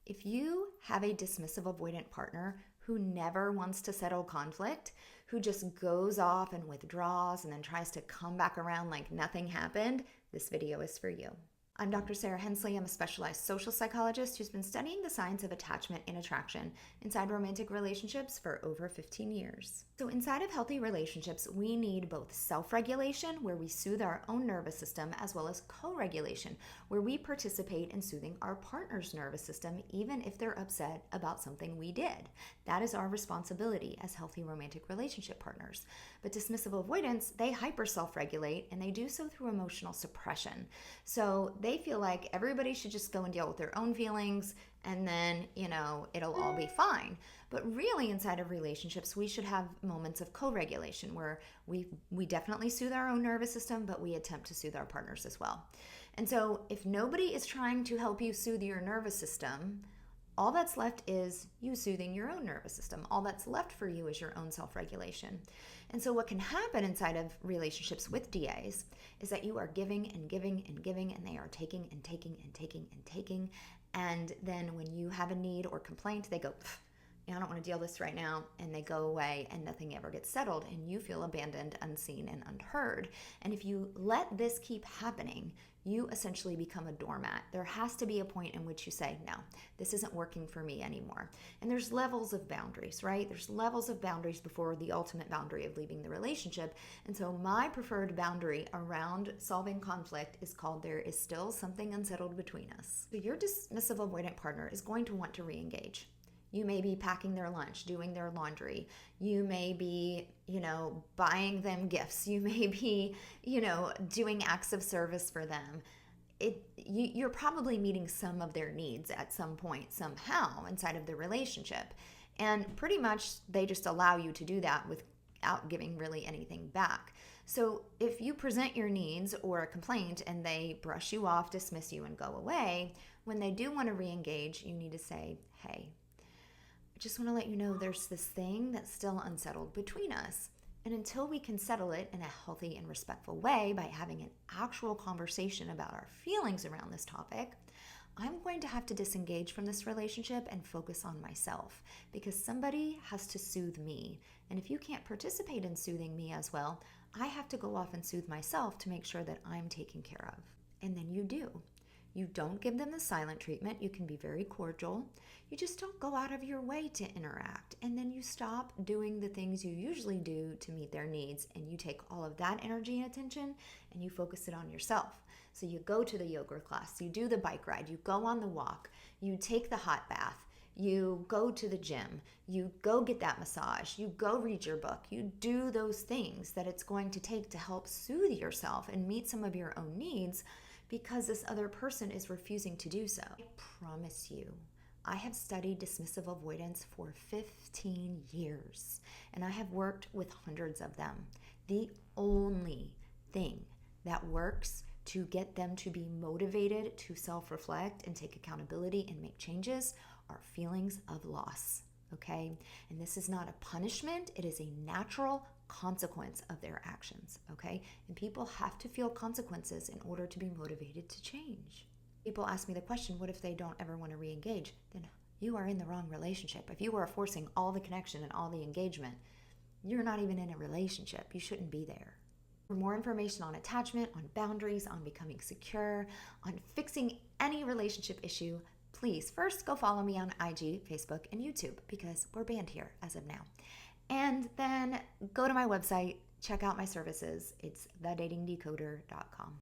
If you have a dismissive avoidant partner who never wants to settle conflict, who just goes off and withdraws and then tries to come back around like nothing happened, this video is for you. I'm Dr. Sarah Hensley. I'm a specialized social psychologist who's been studying the science of attachment and attraction inside romantic relationships for over 15 years. So inside of healthy relationships, we need both self-regulation, where we soothe our own nervous system, as well as co-regulation, where we participate in soothing our partner's nervous system, even if they're upset about something we did. That is our responsibility as healthy romantic relationship partners. But dismissive avoidants, they hyper self-regulate, and they do so through emotional suppression. So they feel like everybody should just go and deal with their own feelings, and then, it'll all be fine. But really, inside of relationships, we should have moments of co-regulation where we definitely soothe our own nervous system, but we attempt to soothe our partners as well. And so if nobody is trying to help you soothe your nervous system, all that's left is you soothing your own nervous system. All that's left for you is your own self-regulation. And so what can happen inside of relationships with DAs is that you are giving and giving and giving, and they are taking and taking and taking and taking. And then when you have a need or complaint, they go, I don't want to deal with this right now, and they go away and nothing ever gets settled, and you feel abandoned, unseen, and unheard. And if you let this keep happening, you essentially become a doormat. There has to be a point in which you say, no, this isn't working for me anymore. And there's levels of boundaries, right? There's levels of boundaries before the ultimate boundary of leaving the relationship. And so my preferred boundary around solving conflict is called there is still something unsettled between us. So your dismissive avoidant partner is going to want to re-engage. You may be packing their lunch, doing their laundry. You may be, buying them gifts. You may be, doing acts of service for them. You're probably meeting some of their needs at some point, somehow, inside of the relationship. And pretty much they just allow you to do that without giving really anything back. So if you present your needs or a complaint and they brush you off, dismiss you, and go away, when they do want to re-engage, you need to say, hey, I just want to let you know there's this thing that's still unsettled between us. And until we can settle it in a healthy and respectful way by having an actual conversation about our feelings around this topic, I'm going to have to disengage from this relationship and focus on myself, because somebody has to soothe me. And if you can't participate in soothing me as well, I have to go off and soothe myself to make sure that I'm taken care of. And then you do. You don't give them the silent treatment. You can be very cordial. You just don't go out of your way to interact. And then you stop doing the things you usually do to meet their needs, and you take all of that energy and attention and you focus it on yourself. So you go to the yoga class, you do the bike ride, you go on the walk, you take the hot bath, you go to the gym, you go get that massage, you go read your book, you do those things that it's going to take to help soothe yourself and meet some of your own needs, because this other person is refusing to do so. I promise you, I have studied dismissive avoidance for 15 years, and I have worked with hundreds of them. The only thing that works to get them to be motivated to self-reflect and take accountability and make changes are feelings of loss, okay? And this is not a punishment, it is a natural consequence of their actions, okay? And people have to feel consequences in order to be motivated to change. People ask me the question, what if they don't ever want to re-engage? Then you are in the wrong relationship. If you are forcing all the connection and all the engagement, you're not even in a relationship. You shouldn't be there. For more information on attachment, on boundaries, on becoming secure, on fixing any relationship issue, please first go follow me on IG, Facebook, and YouTube, because we're banned here as of now. And then go to my website, check out my services. It's thedatingdecoder.com.